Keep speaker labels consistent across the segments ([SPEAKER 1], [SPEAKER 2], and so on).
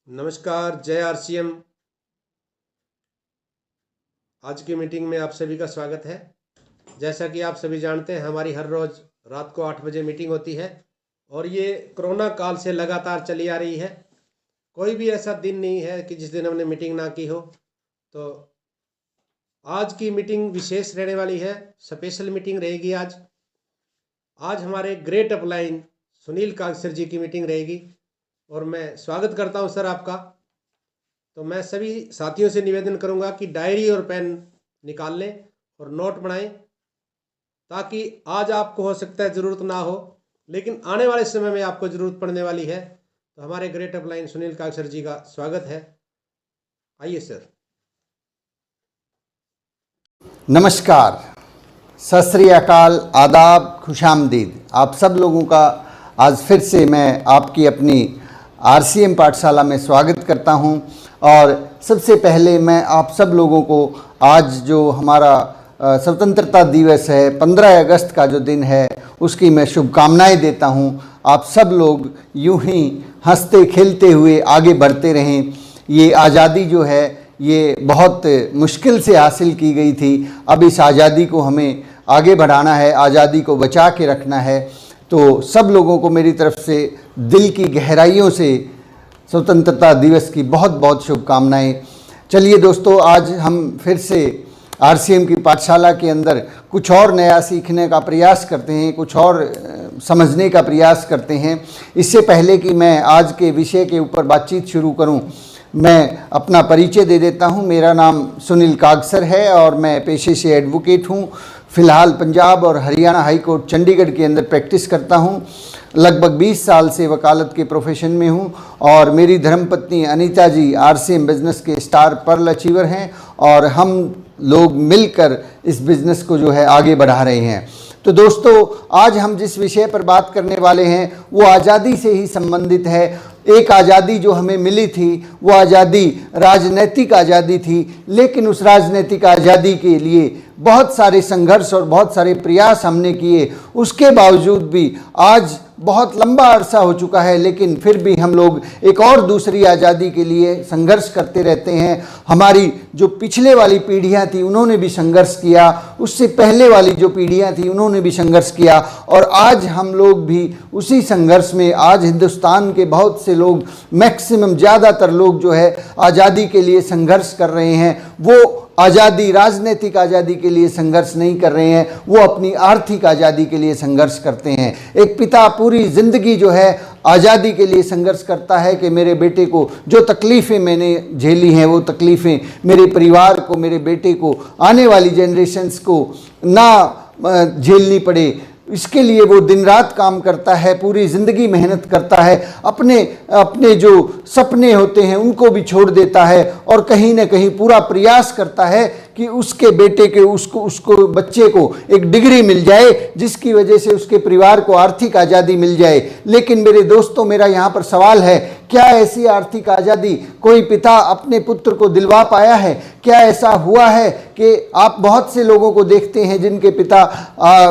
[SPEAKER 1] नमस्कार, जय आरसीएम। आज की मीटिंग में आप सभी का स्वागत है। जैसा कि आप सभी जानते हैं, हमारी हर रोज़ रात को 8 बजे मीटिंग होती है और ये कोरोना काल से लगातार चली आ रही है। कोई भी ऐसा दिन नहीं है कि जिस दिन हमने मीटिंग ना की हो। तो आज की मीटिंग विशेष रहने वाली है, स्पेशल मीटिंग रहेगी आज हमारे ग्रेट अपलाइन सुनील कागसर जी की मीटिंग रहेगी और मैं स्वागत करता हूं सर आपका। तो मैं सभी साथियों से निवेदन करूंगा कि डायरी और पेन निकाल लें और नोट बनाएं, ताकि आज आपको हो सकता है ज़रूरत ना हो, लेकिन आने वाले समय में आपको ज़रूरत पड़ने वाली है। तो हमारे ग्रेट अपलाइन सुनील कागसर जी का स्वागत है। आइए सर।
[SPEAKER 2] नमस्कार, सत श्री अकाल, आदाब, खुशामदीद। आप सब लोगों का आज फिर से मैं आपकी अपनी आरसीएम पाठशाला में स्वागत करता हूं। और सबसे पहले मैं आप सब लोगों को आज जो हमारा स्वतंत्रता दिवस है, 15 अगस्त का जो दिन है, उसकी मैं शुभकामनाएं देता हूं। आप सब लोग यूं ही हंसते खेलते हुए आगे बढ़ते रहें। ये आज़ादी जो है ये बहुत मुश्किल से हासिल की गई थी। अब इस आज़ादी को हमें आगे बढ़ाना है, आज़ादी को बचा के रखना है। तो सब लोगों को मेरी तरफ से दिल की गहराइयों से स्वतंत्रता दिवस की बहुत बहुत शुभकामनाएं। चलिए दोस्तों, आज हम फिर से आरसीएम की पाठशाला के अंदर कुछ और नया सीखने का प्रयास करते हैं, कुछ और समझने का प्रयास करते हैं। इससे पहले कि मैं आज के विषय के ऊपर बातचीत शुरू करूं, मैं अपना परिचय दे देता हूं। मेरा नाम सुनील कागसर है और मैं पेशे से एडवोकेट हूं। फ़िलहाल पंजाब और हरियाणा हाई कोर्ट चंडीगढ़ के अंदर प्रैक्टिस करता हूं। लगभग 20 साल से वकालत के प्रोफेशन में हूं और मेरी धर्मपत्नी अनीता जी आरसीएम बिज़नेस के स्टार पर्ल अचीवर हैं और हम लोग मिलकर इस बिज़नेस को जो है आगे बढ़ा रहे हैं। तो दोस्तों, आज हम जिस विषय पर बात करने वाले हैं वो आज़ादी से ही संबंधित है। एक आज़ादी जो हमें मिली थी वो आज़ादी राजनीतिक आज़ादी थी, लेकिन उस राजनीतिक आज़ादी के लिए बहुत सारे संघर्ष और बहुत सारे प्रयास हमने किए। उसके बावजूद भी आज बहुत लंबा अरसा हो चुका है, लेकिन फिर भी हम लोग एक और दूसरी आज़ादी के लिए संघर्ष करते रहते हैं। हमारी जो पिछले वाली पीढ़ियां थी उन्होंने भी संघर्ष किया, उससे पहले वाली जो पीढ़ियां थी उन्होंने भी संघर्ष किया और आज हम लोग भी उसी संघर्ष में, आज हिंदुस्तान के बहुत से लोग, मैक्सिमम ज़्यादातर लोग जो है आज़ादी के लिए संघर्ष कर रहे हैं। वो आज़ादी, राजनीतिक आज़ादी के लिए संघर्ष नहीं कर रहे हैं, वो अपनी आर्थिक आज़ादी के लिए संघर्ष करते हैं। एक पिता पूरी ज़िंदगी जो है आज़ादी के लिए संघर्ष करता है कि मेरे बेटे को जो तकलीफ़ें मैंने झेली हैं, वो तकलीफ़ें मेरे परिवार को, मेरे बेटे को, आने वाली जनरेशन्स को ना झेलनी पड़े। इसके लिए वो दिन रात काम करता है, पूरी ज़िंदगी मेहनत करता है, अपने जो सपने होते हैं उनको भी छोड़ देता है और कहीं ना कहीं पूरा प्रयास करता है कि उसके बेटे के उसको बच्चे को एक डिग्री मिल जाए, जिसकी वजह से उसके परिवार को आर्थिक आज़ादी मिल जाए। लेकिन मेरे दोस्तों, मेरा यहाँ पर सवाल है, क्या ऐसी आर्थिक आज़ादी कोई पिता अपने पुत्र को दिलवा पाया है? क्या ऐसा हुआ है कि आप बहुत से लोगों को देखते हैं जिनके पिता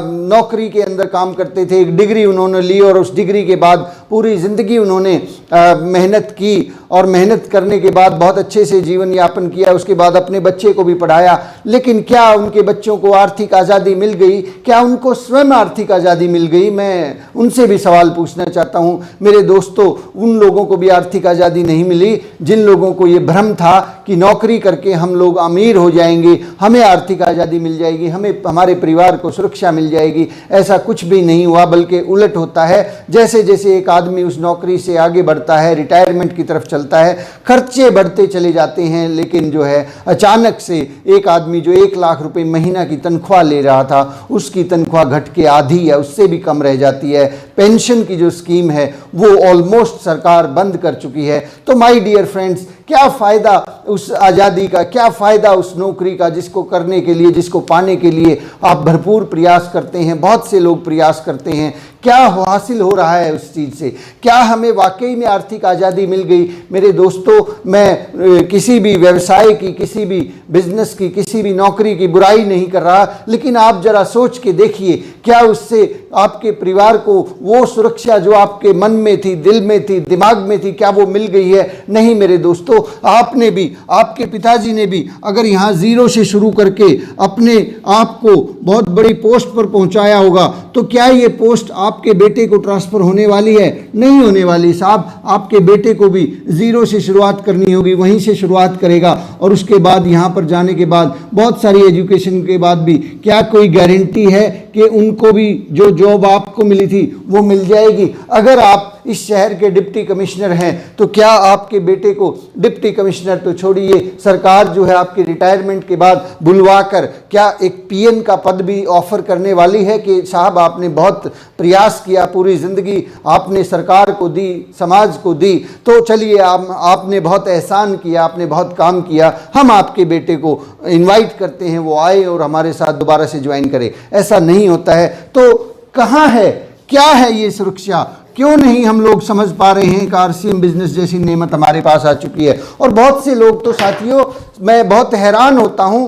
[SPEAKER 2] नौकरी के अंदर काम करते थे, एक डिग्री उन्होंने ली और उस डिग्री के बाद पूरी ज़िंदगी उन्होंने मेहनत की और मेहनत करने के बाद बहुत अच्छे से जीवन यापन किया, उसके बाद अपने बच्चे को भी पढ़ाया। लेकिन क्या उनके बच्चों को आर्थिक आज़ादी मिल गई? क्या उनको स्वयं आर्थिक आज़ादी मिल गई? मैं उनसे भी सवाल पूछना चाहता हूं। मेरे दोस्तों, उन लोगों को भी आर्थिक आज़ादी नहीं मिली जिन लोगों को ये भ्रम था कि नौकरी करके हम लोग अमीर हो जाएंगे, हमें आर्थिक आज़ादी मिल जाएगी, हमें, हमारे परिवार को सुरक्षा मिल जाएगी। ऐसा कुछ भी नहीं हुआ, बल्कि उलट होता है। जैसे जैसे एक आदमी उस नौकरी से आगे बढ़ता है, रिटायरमेंट की तरफ चलता है, खर्चे बढ़ते चले जाते हैं। लेकिन जो है अचानक से एक आदमी जो 1 लाख रुपए महीना की तनख्वाह ले रहा था, उसकी तनख्वाह घट के आधी या उससे भी कम रह जाती है। पेंशन की जो स्कीम है वो ऑलमोस्ट सरकार बंद कर चुकी है। तो माय डियर फ्रेंड्स, क्या फ़ायदा उस आज़ादी का, क्या फ़ायदा उस नौकरी का जिसको करने के लिए, जिसको पाने के लिए आप भरपूर प्रयास करते हैं, बहुत से लोग प्रयास करते हैं। क्या हासिल हो रहा है उस चीज़ से? क्या हमें वाकई में आर्थिक आज़ादी मिल गई? मेरे दोस्तों, मैं किसी भी व्यवसाय की, किसी भी बिजनेस की, किसी भी नौकरी की बुराई नहीं कर रहा, लेकिन आप जरा सोच के देखिए, क्या उससे आपके परिवार को वो सुरक्षा जो आपके मन में थी, दिल में थी, दिमाग में थी, क्या वो मिल गई है? नहीं मेरे दोस्तों, आपने भी, आपके पिताजी ने भी अगर यहाँ जीरो से शुरू करके अपने आप को बहुत बड़ी पोस्ट पर पहुंचाया होगा, तो क्या ये पोस्ट आपके बेटे को ट्रांसफर होने वाली है? नहीं होने वाली साहब। आपके बेटे को भी जीरो से शुरुआत करनी होगी, वहीं से शुरुआत करेगा और उसके बाद यहाँ पर जाने के बाद बहुत सारी एजुकेशन के बाद भी क्या कोई गारंटी है कि उनको भी जो जॉब आपको मिली थी वो मिल जाएगी? अगर आप इस शहर के डिप्टी कमिश्नर हैं तो क्या आपके बेटे को, डिप्टी कमिश्नर तो छोड़िए, सरकार जो है आपके रिटायरमेंट के बाद बुलवाकर क्या एक पीएन का पद भी ऑफर करने वाली है कि साहब आपने बहुत प्रयास किया, पूरी जिंदगी आपने सरकार को दी, समाज को दी, तो चलिए आपने बहुत एहसान किया, आपने बहुत काम किया, हम आपके बेटे को इनवाइट करते हैं, वो आए और हमारे साथ दोबारा से ज्वाइन करे। ऐसा नहीं होता है। तो कहाँ है, क्या है ये सुरक्षा? क्यों नहीं हम लोग समझ पा रहे हैं कि आरसीएम बिजनेस जैसी नेमत हमारे पास आ चुकी है? और बहुत से लोग तो साथियों, मैं बहुत हैरान होता हूं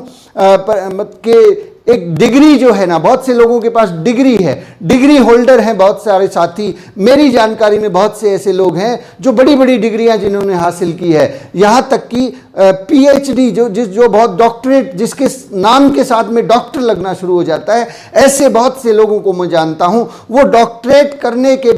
[SPEAKER 2] कि एक डिग्री जो है ना, बहुत से लोगों के पास डिग्री है, डिग्री होल्डर हैं बहुत सारे साथी। मेरी जानकारी में बहुत से ऐसे लोग हैं जो बड़ी बड़ी डिग्रियां जिन्होंने हासिल की है, यहाँ तक कि पीएचडी जो बहुत डॉक्टरेट, जिसके नाम के साथ में डॉक्टर लगना शुरू हो जाता है, ऐसे बहुत से लोगों को मैं जानता हूं। वो डॉक्टरेट करने के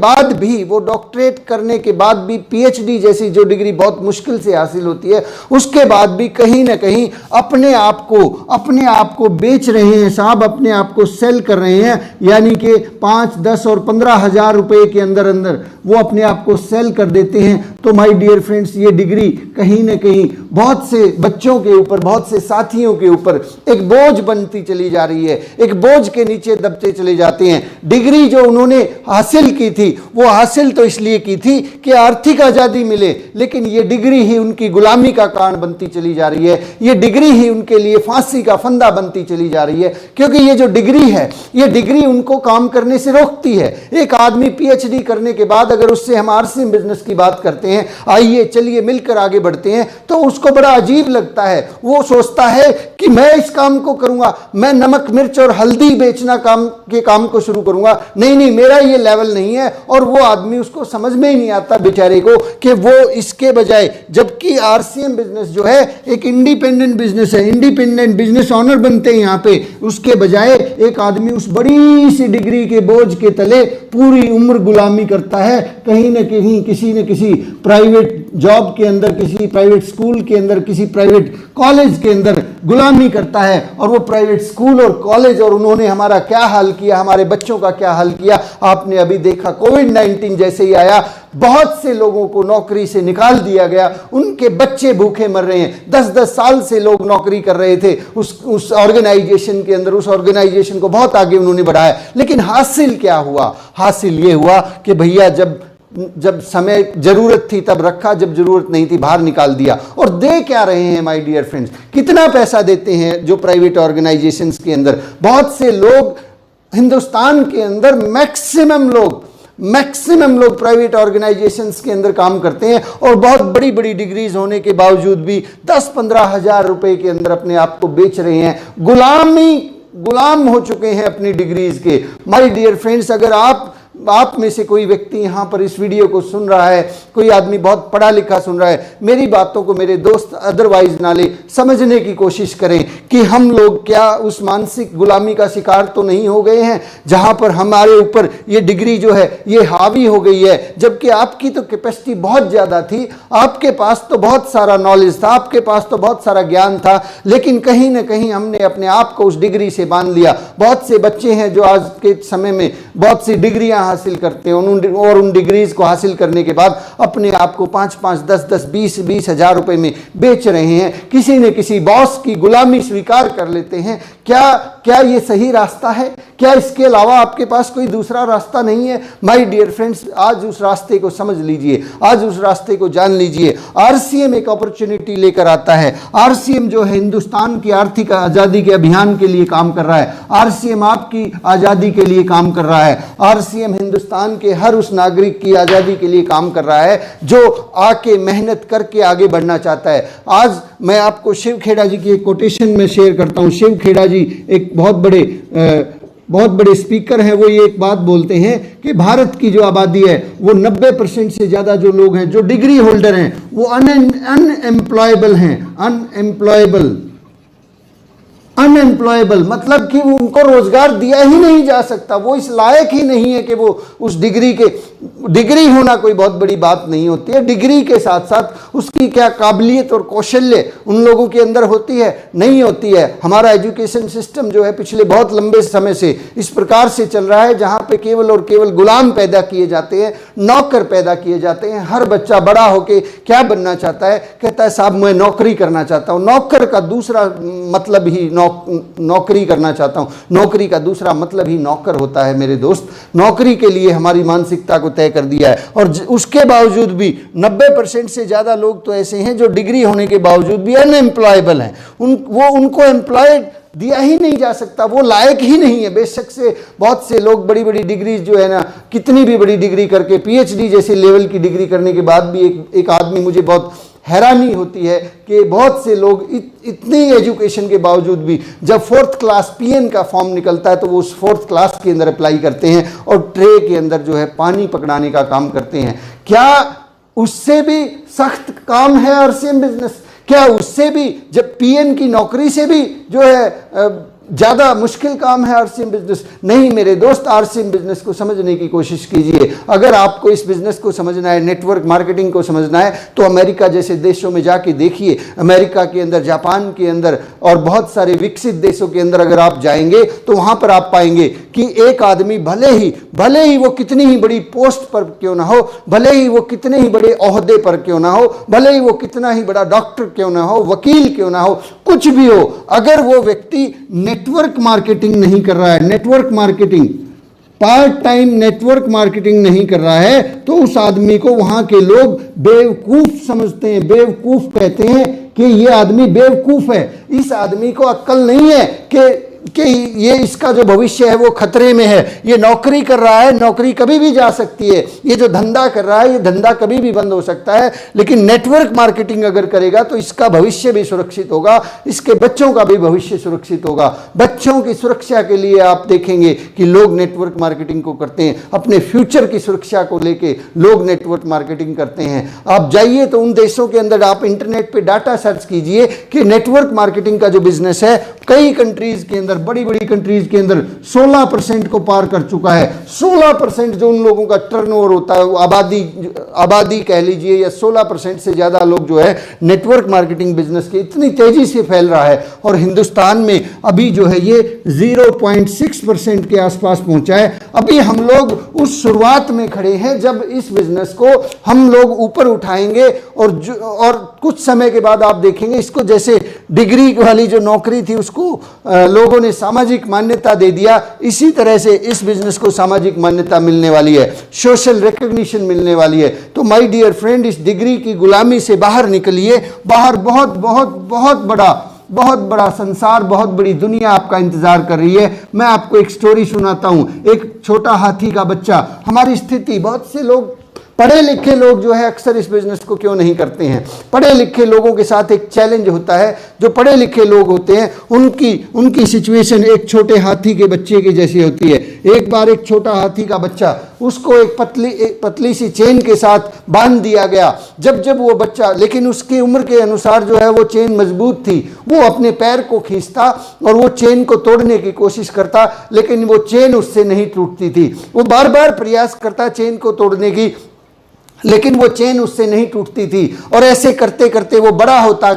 [SPEAKER 2] बाद भी पीएचडी जैसी जो डिग्री बहुत मुश्किल से हासिल होती है, उसके बाद भी कहीं ना कहीं अपने आप को बेच रहे हैं साहब, अपने आप को सेल कर रहे हैं। यानी कि 5, 10 और 15 हजार रुपए के अंदर अंदर वो अपने आप को सेल कर देते हैं। तो माय डियर फ्रेंड्स, ये डिग्री कहीं ना कहीं बहुत से बच्चों के ऊपर, बहुत से साथियों के ऊपर एक बोझ बनती चली जा रही है, एक बोझ के नीचे दबते चले जाते हैं। डिग्री जो उन्होंने हासिल की थी, वो हासिल तो इसलिए की थी कि आर्थिक आजादी मिले, लेकिन ये डिग्री ही उनकी गुलामी का कारण बनती चली जा रही है। ये डिग्री ही उनके लिए फांसी का फंदा बनती चली जा रही है, क्योंकि ये जो डिग्री है, ये डिग्री उनको काम करने से रोकती है। एक आदमी पीएचडी करने के बाद अगर उससे हम आरसीएम बिजनेस की बात करते हैं, आइए चलिए मिलकर आगे बढ़ते हैं, तो उसको बड़ा अजीब लगता है। वो सोचता है कि मैं इस काम को करूंगा, मैं नमक मिर्च और हल्दी बेचना काम को शुरू करूंगा। नहीं, मेरा ये लेवल नहीं है। और वो आदमी, उसको समझ में ही नहीं आता बेचारे को कि वो इसके बजाय, जबकि आरसीएम बिजनेस जो है एक इंडिपेंडेंट बिजनेस है, इंडिपेंडेंट बिजनेस ऑनर बनते हैं यहाँ पे, उसके बजाय एक आदमी उस बड़ी सी डिग्री के बोझ के तले पूरी उम्र गुलामी करता है। कहीं न कहीं किसी न किसी प्राइवेट जॉब के अंदर, किसी प्राइवेट स्कूल के अंदर, किसी प्राइवेट कॉलेज के अंदर गुलामी करता है। और वो प्राइवेट स्कूल और कॉलेज, और उन्होंने हमारा क्या हाल किया, हमारे बच्चों का क्या हाल किया, आपने अभी देखा। कोविड-19 जैसे ही आया, बहुत से लोगों को नौकरी से निकाल दिया गया, उनके बच्चे भूखे मर रहे हैं। 10-10 साल से लोग नौकरी कर रहे थे उस ऑर्गेनाइजेशन के अंदर, उस ऑर्गेनाइजेशन को बहुत आगे उन्होंने बढ़ाया। लेकिन हासिल क्या हुआ? हासिल ये हुआ कि भैया जब समय जरूरत थी तब रखा, जब जरूरत नहीं थी बाहर निकाल दिया। और दे क्या रहे हैं माय डियर फ्रेंड्स? कितना पैसा देते हैं जो प्राइवेट ऑर्गेनाइजेशंस के अंदर? बहुत से लोग हिंदुस्तान के अंदर, मैक्सिमम लोग प्राइवेट ऑर्गेनाइजेशंस के अंदर काम करते हैं और बहुत बड़ी बड़ी डिग्रीज होने के बावजूद भी 10-15 हजार रुपए के अंदर अपने आप को बेच रहे हैं। गुलाम हो चुके हैं अपनी डिग्रीज के। माय डियर फ्रेंड्स, अगर आप में से कोई व्यक्ति यहाँ पर इस वीडियो को सुन रहा है, कोई आदमी बहुत पढ़ा लिखा सुन रहा है, मेरी बातों को मेरे दोस्त अदरवाइज ना ले, समझने की कोशिश करें कि हम लोग क्या उस मानसिक गुलामी का शिकार तो नहीं हो गए हैं जहाँ पर हमारे ऊपर ये डिग्री जो है ये हावी हो गई है। जबकि आपकी तो कैपेसिटी बहुत ज़्यादा थी, आपके पास तो बहुत सारा नॉलेज था, आपके पास तो बहुत सारा ज्ञान था, लेकिन कहीं ना कहीं हमने अपने आप को उस डिग्री से बांध लिया। बहुत से बच्चे हैं जो आज के समय में बहुत सी डिग्रियां हासिल करते हैं और उन डिग्रीज को हासिल करने के बाद अपने आप को 5-5, 10-10, 20-20 हजार रुपए में बेच रहे हैं। किसी न किसी बॉस की गुलामी स्वीकार कर लेते हैं। क्या ये सही रास्ता है? क्या इसके अलावा आपके पास कोई दूसरा रास्ता नहीं है? माय डियर फ्रेंड्स, आज उस रास्ते को समझ लीजिए, आज उस रास्ते को जान लीजिए। आरसीएम एक अपॉर्चुनिटी लेकर आता है। आरसीएम जो है हिंदुस्तान की आर्थिक आजादी के अभियान के लिए काम कर रहा है। आरसीएम आपकी आजादी के लिए काम कर रहा है। आरसीएम हिंदुस्तान के हर उस नागरिक की आजादी के लिए काम कर रहा है जो आके मेहनत करके आगे बढ़ना चाहता है। आज मैं आपको शिव खेड़ा जी की एक कोटेशन में शेयर करता हूं। शिव खेड़ा जी एक बहुत बड़े बहुत बड़े स्पीकर हैं, वो ये एक बात बोलते हैं कि भारत की जो आबादी है वो 90% से ज़्यादा जो लोग हैं जो डिग्री होल्डर हैं वो अनएम्प्लॉयबल हैं। अनएम्प्लॉयबल मतलब कि उनको रोजगार दिया ही नहीं जा सकता, वो इस लायक ही नहीं है कि वो उस डिग्री होना कोई बहुत बड़ी बात नहीं होती है। डिग्री के साथ साथ उसकी क्या काबिलियत और कौशल्य उन लोगों के अंदर होती है, नहीं होती है। हमारा एजुकेशन सिस्टम जो है पिछले बहुत लंबे समय से इस प्रकार से चल रहा है जहां पे केवल और केवल गुलाम पैदा किए जाते हैं, नौकर पैदा किए जाते हैं। हर बच्चा बड़ा होके क्या बनना चाहता है, कहता है साहब मैं नौकरी करना चाहता हूं। नौकर का दूसरा मतलब ही नौकरी करना चाहता हूं, नौकरी का दूसरा मतलब ही नौकर होता है मेरे दोस्त। नौकरी के लिए हमारी मानसिकता को तय कर दिया है और उसके बावजूद भी 90% से ज्यादा लोग तो ऐसे हैं जो डिग्री होने के बावजूद भी अनएम्प्लॉयबल हैं। उनको एम्प्लॉयड दिया ही नहीं जा सकता, वो लायक ही नहीं है। बेशक से बहुत से लोग बड़ी बड़ी डिग्री जो है ना, कितनी भी बड़ी डिग्री करके PhD जैसे लेवल की डिग्री करने के बाद भी एक आदमी, मुझे बहुत हैरानी होती है कि बहुत से लोग इतनी एजुकेशन के बावजूद भी जब 4th क्लास PN का फॉर्म निकलता है तो वो उस 4th क्लास के अंदर अप्लाई करते हैं और ट्रे के अंदर जो है पानी पकड़ाने का काम करते हैं। क्या उससे भी सख्त काम है RCM बिजनेस? क्या उससे भी, जब PN की नौकरी से भी जो है ज़्यादा मुश्किल काम है RCM बिजनेस? नहीं मेरे दोस्त, RCM बिजनेस को समझने की कोशिश कीजिए। अगर आपको इस बिजनेस को समझना है, नेटवर्क मार्केटिंग को समझना है, तो अमेरिका जैसे देशों में जाके देखिए। अमेरिका के अंदर, जापान के अंदर और बहुत सारे विकसित देशों के अंदर अगर आप जाएंगे तो वहाँ पर आप पाएंगे कि एक आदमी भले ही वो कितनी ही बड़ी पोस्ट पर क्यों ना हो, भले ही वो कितने ही बड़े ओहदे पर क्यों ना हो, भले ही वो कितना ही बड़ा डॉक्टर क्यों ना हो, वकील क्यों ना हो, कुछ भी हो, अगर वो व्यक्ति नेटवर्क मार्केटिंग नहीं कर रहा है, network marketing, part time network marketing नहीं कर रहा है, तो उस आदमी को वहां के लोग बेवकूफ समझते हैं, बेवकूफ कहते हैं कि ये आदमी बेवकूफ है। इस आदमी को अक्ल नहीं है कि ये इसका जो भविष्य है वो खतरे में है। ये नौकरी कर रहा है, नौकरी कभी भी जा सकती है। ये जो धंधा कर रहा है, ये धंधा कभी भी बंद हो सकता है। लेकिन नेटवर्क मार्केटिंग अगर करेगा तो इसका भविष्य भी सुरक्षित होगा, इसके बच्चों का भी भविष्य सुरक्षित होगा। बच्चों की सुरक्षा के लिए आप देखेंगे कि लोग नेटवर्क मार्केटिंग को करते हैं। अपने फ्यूचर की सुरक्षा को लेके लोग नेटवर्क मार्केटिंग करते हैं। आप जाइए तो उन देशों के अंदर आप इंटरनेट पे डाटा सर्च कीजिए कि नेटवर्क मार्केटिंग का जो बिजनेस है कई कंट्रीज के अंदर, बड़ी बड़ी कंट्रीज के अंदर 16% को पार कर चुका है। 16% जो उन लोगों का टर्नओवर होता है, वो आबादी कह लीजिए, या 16% से ज्यादा लोग जो है नेटवर्क मार्केटिंग बिजनेस के इतनी तेजी से फैल रहा है। और हिंदुस्तान में अभी जो है ये 0.6% के आसपास पहुंचा है। अभी हम लोग उस शुरुआत में खड़े हैं जब इस बिजनेस को हम लोग ऊपर उठाएंगे और कुछ समय के बाद आप देखेंगे इसको, जैसे डिग्री वाली जो नौकरी थी उसको लोगों ने सामाजिक मान्यता दे दिया, इसी तरह से इस बिजनेस को सामाजिक मान्यता मिलने वाली है, सोशल रिकॉग्निशन मिलने वाली है। तो माय डियर फ्रेंड, इस डिग्री की गुलामी से बाहर निकलिए। बाहर बहुत बहुत बहुत बड़ा संसार, बहुत बड़ी दुनिया आपका इंतजार कर रही है। मैं आपको एक स्टोरी सुनाता हूं। एक छोटा हाथी का बच्चा। हमारी स्थिति, बहुत से लोग, पढ़े लिखे लोग जो है अक्सर इस बिजनेस को क्यों नहीं करते हैं? पढ़े लिखे लोगों के साथ एक चैलेंज होता है। जो पढ़े लिखे लोग होते हैं उनकी सिचुएशन एक छोटे हाथी के बच्चे की जैसी होती है। एक बार एक छोटा हाथी का बच्चा, उसको एक पतली सी चेन के साथ बांध दिया गया। जब वो बच्चा, लेकिन उसकी उम्र के अनुसार जो है वो चेन मजबूत थी, वो अपने पैर को खींचता और वो चेन को तोड़ने की कोशिश करता, लेकिन वो चेन उससे नहीं टूटती थी। वो बार बार प्रयास करता चेन को तोड़ने की, लेकिन वो चेन उससे नहीं टूटती थी। और ऐसे करते करते वो बड़ा होता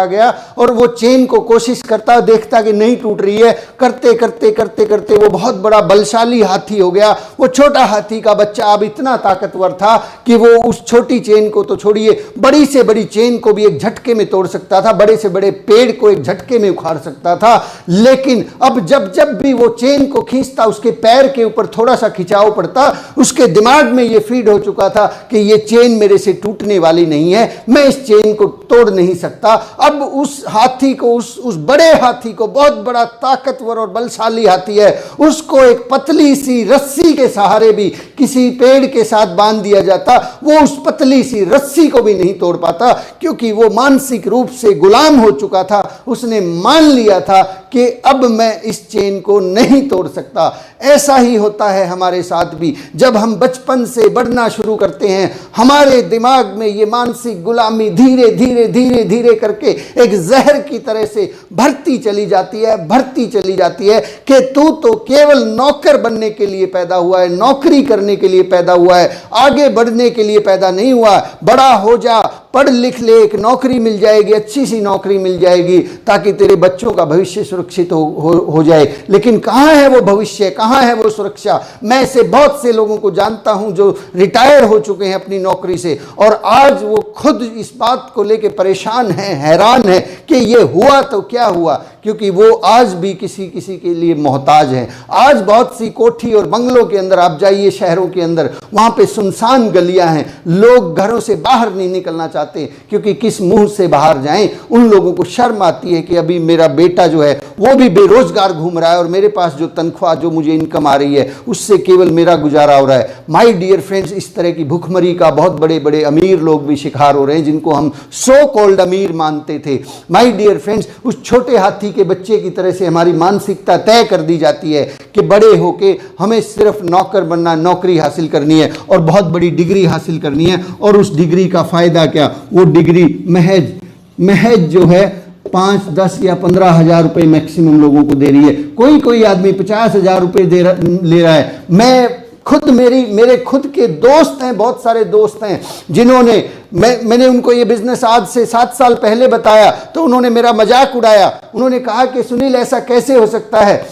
[SPEAKER 2] गया और वो चेन को कोशिश करता, देखता कि नहीं टूट रही है। करते करते वो बहुत बड़ा बलशाली हाथी हो गया। वो छोटा हाथी का बच्चा अब इतना ताकतवर था कि वो उस छोटी चेन को तो छोड़िए, बड़ी से बड़ी चेन को भी एक झटके में तोड़ सकता था, बड़े से बड़े पेड़ को एक झटके में उखाड़ सकता था। लेकिन अब जब भी वो चेन को खींचता, उसके पैर के ऊपर थोड़ा सा खिंचाव पड़ता, उसके दिमाग में ये फीड हो चुका था कि ये चेन मेरे से टूटने वाली नहीं है, मैं इस चेन को तोड़ नहीं सकता। अब उस हाथी को, उस बड़े हाथी को, बहुत बड़ा ताकतवर और बलशाली हाथी है, उसको एक पतली सी रस्सी के सहारे भी किसी पेड़ के साथ बांध दिया जाता, वो उस पतली सी रस्सी को भी नहीं तोड़ पाता, क्योंकि वो मानसिक रूप से गुलाम हो चुका था। उसने मान लिया था कि अब मैं इस चेन को नहीं तोड़ सकता। ऐसा ही होता है हमारे साथ भी। जब हम बचपन से बढ़ना शुरू करते हैं, हमारे दिमाग में ये मानसिक गुलामी धीरे धीरे धीरे धीरे करके एक जहर की तरह से भरती चली जाती है कि तू तो केवल नौकर बनने के लिए पैदा हुआ है, नौकरी करने के लिए पैदा हुआ है, आगे बढ़ने के लिए पैदा नहीं हुआ। बड़ा हो जा, पढ़ लिख ले, एक नौकरी मिल जाएगी, अच्छी सी नौकरी मिल जाएगी, ताकि तेरे बच्चों का भविष्य सुरक्षित हो जाए। लेकिन कहाँ है वो भविष्य, कहाँ है वो सुरक्षा? मैं से बहुत से लोगों को जानता हूं जो रिटायर हो चुके हैं अपनी नौकरी से, और आज वो खुद इस बात को लेकर परेशान हैं, हैरान है कि ये हुआ तो क्या हुआ, क्योंकि वो आज भी किसी के लिए मोहताज हैं। आज बहुत सी कोठी और बंगलों के अंदर आप जाइए, शहरों के अंदर, वहां पे सुनसान गलियां हैं, लोग घरों से बाहर नहीं निकलना चाहते, क्योंकि किस मुंह से बाहर जाएं। उन लोगों को शर्म आती है कि अभी मेरा बेटा जो है वो भी बेरोजगार घूम रहा है, और मेरे पास जो तनख्वाह, जो मुझे इनकम आ रही है, उससे केवल मेरा गुजारा हो रहा है। माय डियर फ्रेंड्स, इस तरह की भुखमरी का बहुत बड़े बड़े अमीर लोग भी शिकार हो रहे हैं, जिनको हम सो कॉल्ड अमीर मानते थे। माय डियर फ्रेंड्स, उस छोटे हाथी के बच्चे की तरह से हमारी मानसिकता तय कर दी जाती है कि बड़े होके हमें सिर्फ नौकर बनना, नौकरी हासिल करनी है और बहुत बड़ी डिग्री हासिल करनी है। और उस डिग्री का फायदा क्या? वो डिग्री महज जो है 5, 10 या 15 हजार रुपए मैक्सिमम लोगों को दे रही है। कोई आदमी 50 हजार रुपए ले रहा है। मैं खुद, मेरे खुद के दोस्त हैं, बहुत सारे दोस्त हैं जिन्होंने, मैंने उनको ये बिजनेस आज से 7 साल पहले बताया तो उन्होंने मेरा मजाक उड़ाया। उन्होंने कहा कि सुनील, ऐसा कैसे हो सकता है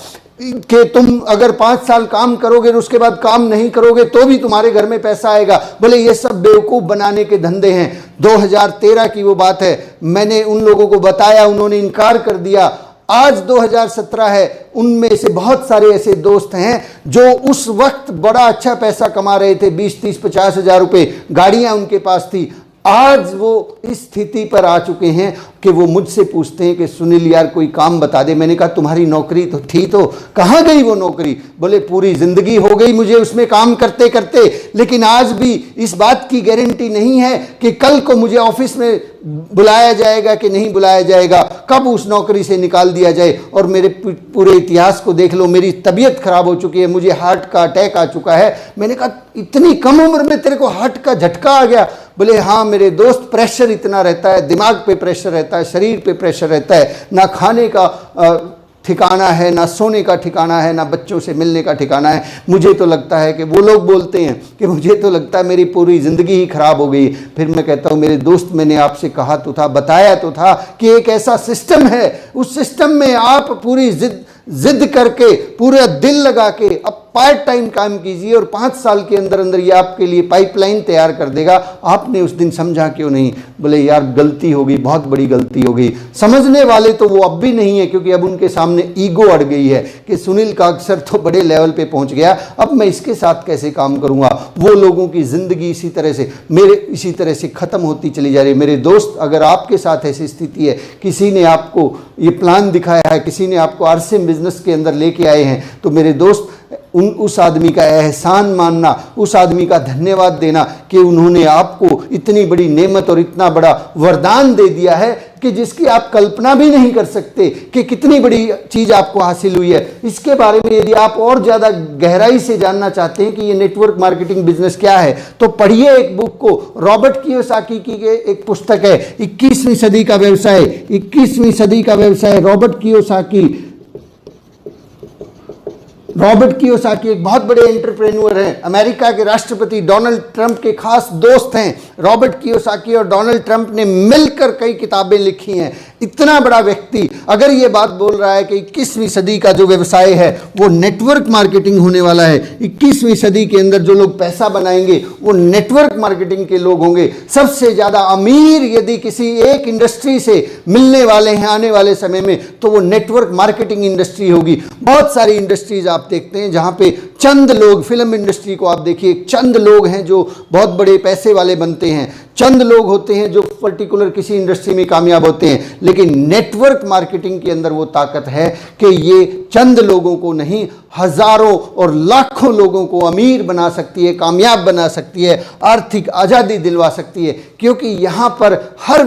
[SPEAKER 2] कि तुम अगर 5 साल काम करोगे और उसके बाद काम नहीं करोगे तो भी तुम्हारे घर में पैसा आएगा? बोले ये सब बेवकूफ़ बनाने के धंधे हैं। 2013 की वो बात है, मैंने उन लोगों को बताया, उन्होंने इनकार कर दिया। आज 2017 है, उनमें से बहुत सारे ऐसे दोस्त हैं जो उस वक्त बड़ा अच्छा पैसा कमा रहे थे, 20, 30, 50 हजार रुपये, गाड़ियां उनके पास थी। आज वो इस स्थिति पर आ चुके हैं कि वो मुझसे पूछते हैं कि सुनील यार कोई काम बता दे। मैंने कहा तुम्हारी नौकरी तो थी, तो कहाँ गई वो नौकरी? बोले पूरी जिंदगी हो गई मुझे उसमें काम करते करते, लेकिन आज भी इस बात की गारंटी नहीं है कि कल को मुझे ऑफिस में बुलाया जाएगा कि नहीं बुलाया जाएगा, कब उस नौकरी से निकाल दिया जाए। और मेरे पूरे इतिहास को देख लो, मेरी तबीयत खराब हो चुकी है, मुझे हार्ट का अटैक आ चुका है। मैंने कहा इतनी कम उम्र में तेरे को हार्ट का झटका आ गया? बोले हाँ मेरे दोस्त, प्रेशर इतना रहता है, दिमाग पे प्रेशर रहता है, शरीर पे प्रेशर रहता है, ना खाने का ठिकाना है, ना सोने का ठिकाना है, ना बच्चों से मिलने का ठिकाना है। मुझे तो लगता है कि वो लोग बोलते हैं कि मुझे तो लगता है मेरी पूरी ज़िंदगी ही खराब हो गई। फिर मैं कहता हूँ मेरे दोस्त, मैंने आपसे कहा तो था, बताया तो था कि एक ऐसा सिस्टम है, उस सिस्टम में आप पूरी जिद करके, पूरा दिल लगा के अब पार्ट टाइम काम कीजिए और 5 साल के अंदर अंदर ये आपके लिए पाइपलाइन तैयार कर देगा। आपने उस दिन समझा क्यों नहीं? बोले यार गलती हो गई, बहुत बड़ी गलती हो गई। समझने वाले तो वो अब भी नहीं है, क्योंकि अब उनके सामने ईगो अड़ गई है कि सुनील का अक्सर तो बड़े लेवल पे पहुंच गया, अब मैं इसके साथ कैसे काम करूंगा। वो लोगों की जिंदगी इसी तरह से खत्म होती चली जा रही है। मेरे दोस्त, अगर आपके साथ ऐसी स्थिति है, किसी ने आपको ये प्लान दिखाया है, किसी ने आपको आरसीएम बिजनेस के अंदर लेके आए हैं, तो मेरे दोस्त उस आदमी का एहसान मानना, उस आदमी का धन्यवाद देना कि उन्होंने आपको इतनी बड़ी नेमत और इतना बड़ा वरदान दे दिया है कि जिसकी आप कल्पना भी नहीं कर सकते कि कितनी बड़ी चीज़ आपको हासिल हुई है। इसके बारे में यदि आप और ज़्यादा गहराई से जानना चाहते हैं कि ये नेटवर्क मार्केटिंग बिजनेस क्या है, तो पढ़िए एक बुक को, रॉबर्ट कियोसाकी की एक पुस्तक है, 21वीं सदी का व्यवसाय। 21वीं सदी का व्यवसाय, रॉबर्ट कियोसाकी एक बहुत बड़े एंटरप्रेन्योर हैं, अमेरिका के राष्ट्रपति डोनाल्ड ट्रंप के खास दोस्त हैं। रॉबर्ट कियोसाकी और डोनाल्ड ट्रंप ने मिलकर कई किताबें लिखी हैं। इतना बड़ा व्यक्ति अगर ये बात बोल रहा है कि 21वीं सदी का जो व्यवसाय है वो नेटवर्क मार्केटिंग होने वाला है, 21वीं सदी के अंदर जो लोग पैसा बनाएंगे वो नेटवर्क मार्केटिंग के लोग होंगे। सबसे ज़्यादा अमीर यदि किसी एक इंडस्ट्री से मिलने वाले हैं आने वाले समय में तो वो नेटवर्क मार्केटिंग इंडस्ट्री होगी। बहुत सारी इंडस्ट्रीज आप देखते हैं जहाँ पे चंद लोग, फिल्म इंडस्ट्री को आप देखिए, चंद लोग हैं जो बहुत बड़े पैसे वाले बनते हैं, चंद लोग होते हैं जो पर्टिकुलर किसी इंडस्ट्री में कामयाब होते हैं। लेकिन नेटवर्क मार्केटिंग के अंदर वो ताकत है कि ये चंद लोगों को नहीं, हजारों और लाखों लोगों को अमीर बना सकती है, कामयाब बना सकती है, आर्थिक आज़ादी दिलवा सकती है। क्योंकि यहाँ पर हर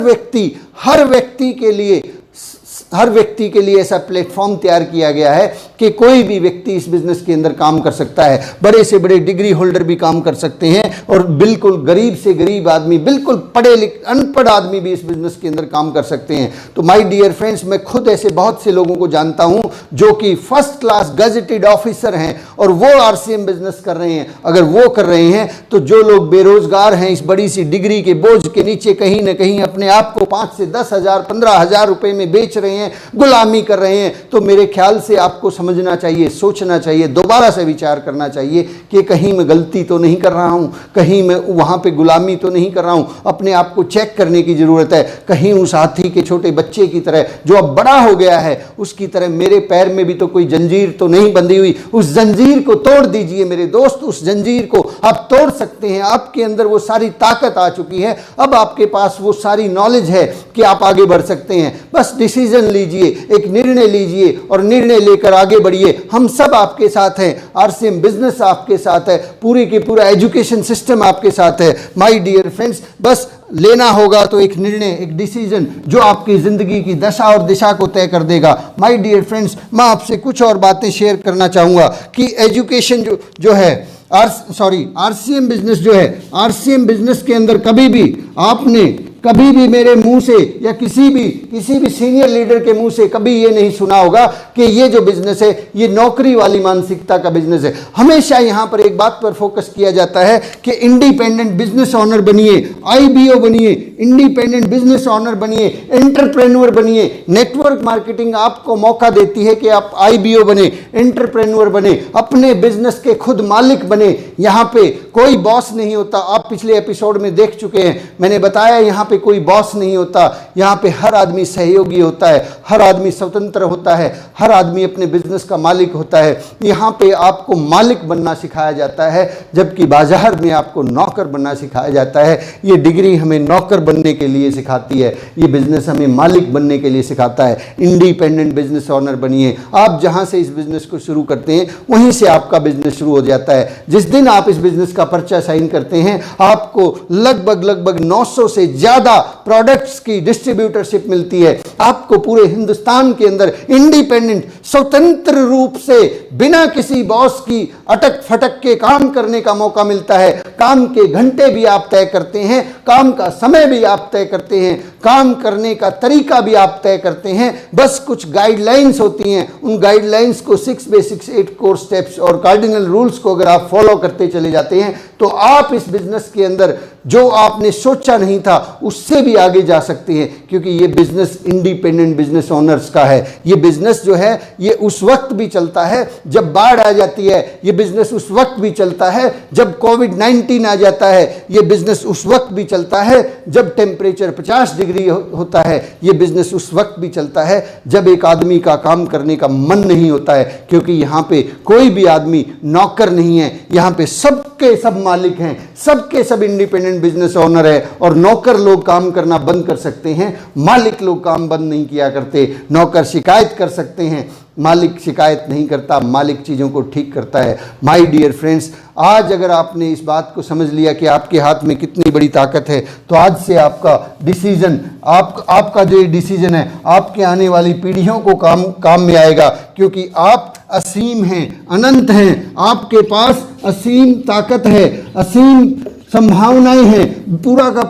[SPEAKER 2] व्यक्ति के लिए ऐसा प्लेटफॉर्म तैयार किया गया है कि कोई भी व्यक्ति इस बिजनेस के अंदर काम कर सकता है। बड़े से बड़े डिग्री होल्डर भी काम कर सकते हैं और बिल्कुल गरीब से गरीब आदमी, बिल्कुल अनपढ़ आदमी भी इस बिजनेस के अंदर काम कर सकते हैं। तो माय डियर फ्रेंड्स, मैं खुद ऐसे बहुत से लोगों को जानता हूं जो कि फर्स्ट क्लास गजेटेड ऑफिसर हैं और वो आरसीएम बिजनेस कर रहे हैं। अगर वो कर रहे हैं तो जो लोग बेरोजगार हैं, इस बड़ी सी डिग्री के बोझ के नीचे कहीं ना कहीं अपने आप को 5 से 10 हजार 15 हजार रुपए में बेच रहे हैं, गुलामी कर रहे हैं, तो मेरे ख्याल से आपको समझना चाहिए, सोचना चाहिए, दोबारा से विचार करना चाहिए कि कहीं मैं गलती तो नहीं कर रहा हूं, कहीं मैं वहां पे गुलामी तो नहीं कर रहा हूं। अपने आप को चेक करने की जरूरत है। कहीं उस हाथी के छोटे बच्चे की तरह जो अब बड़ा हो गया है उसकी तरह मेरे पैर में भी तो कोई जंजीर तो नहीं बंधी हुई। उस जंजीर को तोड़ दीजिए मेरे दोस्त, उस जंजीर को आप तोड़ सकते हैं। आपके अंदर वो सारी ताकत आ चुकी है, अब आपके पास वो सारी नॉलेज है कि आप आगे बढ़ सकते हैं। बस डिसीजन लीजिए, एक निर्णय लीजिए और निर्णय लेकर आगे बढ़िए। हम सब आपके साथ हैं, आरसीएम बिजनेस आपके साथ है, पूरे के पूरा एजुकेशन सिस्टम आपके साथ है। माय डियर फ्रेंड्स, बस लेना होगा तो एक निर्णय, एक डिसीजन जो आपकी जिंदगी की दशा और दिशा को तय कर देगा। माय डियर फ्रेंड्स, मैं आपसे कुछ और बातें शेयर करना चाहूँगा कि एजुकेशन जो है आरसीएम बिजनेस जो है, आरसीएम बिजनेस के अंदर कभी भी मेरे मुंह से या किसी भी सीनियर लीडर के मुंह से कभी ये नहीं सुना होगा कि ये जो बिजनेस है ये नौकरी वाली मानसिकता का बिजनेस है। हमेशा यहाँ पर एक बात पर फोकस किया जाता है कि इंडिपेंडेंट बिजनेस ओनर बनिए, आईबीओ बनिए, इंडिपेंडेंट बिजनेस ओनर बनिए, एंटरप्रेन्योर बनिए। नेटवर्क मार्केटिंग आपको मौका देती है कि आप आईबीओ बने, एंटरप्रेन्योर बने, अपने बिजनेस के खुद मालिक बने। यहाँ पे कोई बॉस नहीं होता। आप पिछले एपिसोड में देख चुके हैं, मैंने बताया यहाँ पे कोई बॉस नहीं होता। यहाँ पे हर आदमी सहयोगी होता है, हर आदमी स्वतंत्र होता है, हर आदमी अपने बिजनेस का मालिक होता है। यहाँ पे आपको मालिक बनना सिखाया जाता है, जबकि बाजार में आपको नौकर बनना सिखाया जाता है। ये डिग्री हमें नौकर बनने के लिए सिखाती है, ये बिजनेस हमें मालिक बनने के लिए सिखाता है। इंडिपेंडेंट बिजनेस ओनर बनिए। आप जहाँ से इस बिजनेस को शुरू करते हैं वहीं से आपका बिजनेस शुरू हो जाता है। जिस दिन आप इस बिजनेस का पर्चा साइन करते हैं आपको लगभग 900 से ज्यादा प्रोडक्ट्स की डिस्ट्रीब्यूटरशिप मिलती है। आपको पूरे हिंदुस्तान के अंदर इंडिपेंडेंट, स्वतंत्र रूप से बिना किसी बॉस की अटक फटक के काम करने का मौका मिलता है। काम के घंटे भी आप तय करते हैं, काम का समय भी आप तय करते हैं, काम करने का तरीका भी आप तय करते हैं। बस कुछ गाइडलाइंस होती हैं, उन गाइडलाइंस को 6 बेसिक्स 8 कोर स्टेप्स और कार्डिनल रूल्स को अगर आप फॉलो करते चले जाते हैं तो आप इस बिजनेस के अंदर जो आपने सोचा नहीं था उससे भी आगे जा सकते हैं। क्योंकि ये बिजनेस इंडिपेंडेंट बिजनेस ओनर्स का है। ये बिजनेस जो है ये उस वक्त भी चलता है जब बाढ़ आ जाती है, ये बिजनेस उस वक्त भी चलता है जब कोविड-19 आ जाता है, ये बिजनेस उस वक्त भी चलता है जब टेम्परेचर 50 डिग्री होता है, ये बिजनेस उस वक्त भी चलता है जब एक आदमी का काम करने का मन नहीं होता है। क्योंकि यहाँ पे कोई भी आदमी नौकर नहीं है, यहाँ पे सबके सब मालिक हैं, सबके सब इंडिपेंडेंट बिजनेस ओनर है। और नौकर लोग काम करना बंद कर सकते हैं, मालिक लोग काम बंद नहीं किया करते। नौकर शिकायत कर सकते हैं, मालिक शिकायत नहीं करता, मालिक चीज़ों को ठीक करता है। माय डियर फ्रेंड्स, आज अगर आपने इस बात को समझ लिया कि आपके हाथ में कितनी बड़ी ताकत है तो आज से आपका डिसीजन, आपका जो डिसीजन है आपके आने वाली पीढ़ियों को काम में आएगा। क्योंकि आप असीम हैं, अनंत हैं, आपके पास असीम ताकत है, असीम संभावनाएं हैं। पूरा का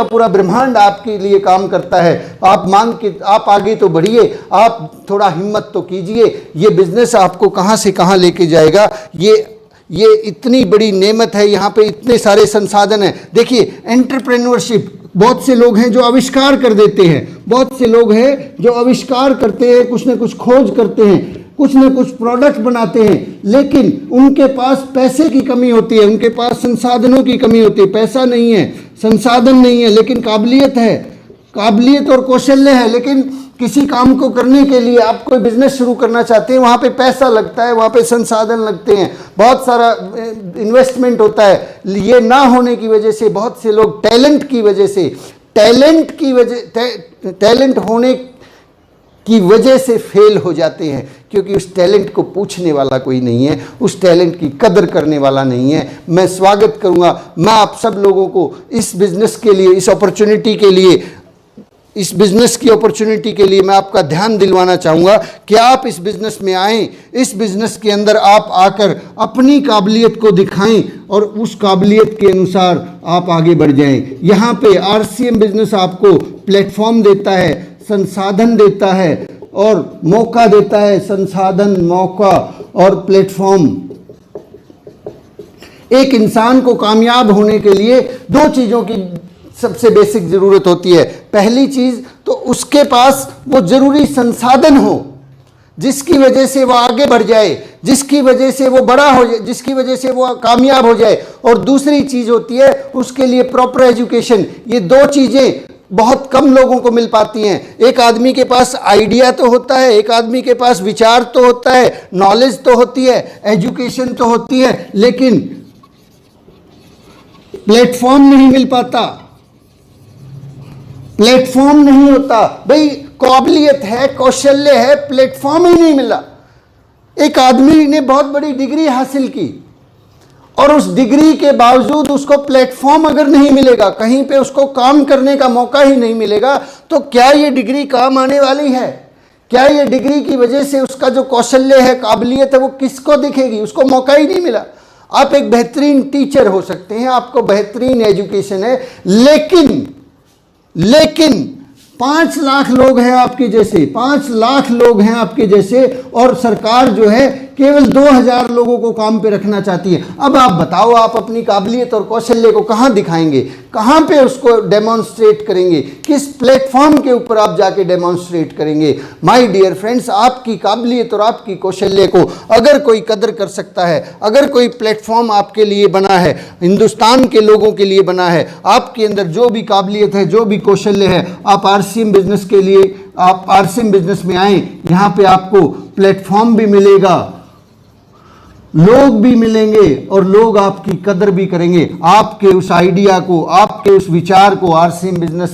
[SPEAKER 2] पूरा ब्रह्मांड आपके लिए काम करता है। आप आगे तो बढ़िए, आप थोड़ा हिम्मत तो कीजिए। ये बिजनेस आपको कहां से कहां लेके जाएगा ये इतनी बड़ी नेमत है, यहाँ पे इतने सारे संसाधन हैं। देखिए एंटरप्रेन्योरशिप, बहुत से लोग हैं जो आविष्कार कर देते हैं, बहुत से लोग हैं जो आविष्कार करते हैं, कुछ ना कुछ खोज करते हैं, कुछ ना कुछ प्रोडक्ट बनाते हैं, लेकिन उनके पास पैसे की कमी होती है, उनके पास संसाधनों की कमी होती है। पैसा नहीं है, संसाधन नहीं है, लेकिन काबिलियत है, काबिलियत और कौशल्य है। लेकिन किसी काम को करने के लिए आप कोई बिजनेस शुरू करना चाहते हैं, वहाँ पे पैसा लगता है, वहाँ पे संसाधन लगते हैं, बहुत सारा इन्वेस्टमेंट होता है। ये ना होने की वजह से बहुत से लोग टैलेंट होने की वजह से फेल हो जाते हैं, क्योंकि उस टैलेंट को पूछने वाला कोई नहीं है, उस टैलेंट की कदर करने वाला नहीं है। मैं स्वागत करूंगा, मैं आप सब लोगों को इस बिजनेस के लिए, इस बिजनेस की अपॉर्चुनिटी के लिए मैं आपका ध्यान दिलवाना चाहूँगा कि आप इस बिजनेस में आएँ, इस बिजनेस के अंदर आप आकर अपनी काबिलियत को दिखाएं और उस काबिलियत के अनुसार आप आगे बढ़ जाएं। यहाँ पे आरसीएम बिजनेस आपको प्लेटफॉर्म देता है, संसाधन देता है और मौका देता है। संसाधन, मौका और प्लेटफॉर्म। एक इंसान को कामयाब होने के लिए दो चीज़ों की सबसे बेसिक ज़रूरत होती है। पहली चीज़ तो उसके पास वो ज़रूरी संसाधन हो जिसकी वजह से वो आगे बढ़ जाए, जिसकी वजह से वो बड़ा हो जाए, जिसकी वजह से वो कामयाब हो जाए। और दूसरी चीज़ होती है उसके लिए प्रॉपर एजुकेशन। ये दो चीज़ें बहुत कम लोगों को मिल पाती हैं। एक आदमी के पास आइडिया तो होता है, एक आदमी के पास विचार तो होता है, नॉलेज तो होती है, एजुकेशन तो होती है, लेकिन प्लेटफॉर्म नहीं मिल पाता, प्लेटफॉर्म नहीं होता। भाई काबिलियत है, कौशल्य है, प्लेटफॉर्म ही नहीं मिला। एक आदमी ने बहुत बड़ी डिग्री हासिल की और उस डिग्री के बावजूद उसको प्लेटफॉर्म अगर नहीं मिलेगा, कहीं पे उसको काम करने का मौका ही नहीं मिलेगा, तो क्या ये डिग्री काम आने वाली है? क्या ये डिग्री की वजह से उसका जो कौशल्य है, काबिलियत है, वो किसको दिखेगी? उसको मौका ही नहीं मिला। आप एक बेहतरीन टीचर हो सकते हैं, आपको बेहतरीन एजुकेशन है, लेकिन 5 लाख लोग हैं आपके जैसे, 5 लाख लोग हैं आपके जैसे, और सरकार जो है केवल 2000 लोगों को काम पे रखना चाहती है। अब आप बताओ, आप अपनी काबिलियत और कौशल्य को कहाँ दिखाएंगे, कहाँ पे उसको डेमोन्स्ट्रेट करेंगे, किस प्लेटफॉर्म के ऊपर आप जाके डेमोन्स्ट्रेट करेंगे? माय डियर फ्रेंड्स, आपकी काबिलियत और आपकी कौशल्य को अगर कोई कदर कर सकता है, अगर कोई प्लेटफॉर्म आपके लिए बना है, हिंदुस्तान के लोगों के लिए बना है, आपके अंदर जो भी काबिलियत है, जो भी कौशल्य है, आप आरसीएम बिजनेस के लिए, आप आरसीएम बिजनेस में आए। यहाँ पे आपको प्लेटफॉर्म भी मिलेगा, लोग भी मिलेंगे और लोग आपकी कदर भी करेंगे। आपके उस आइडिया को, आपके उस विचार को आरसीएम बिजनेस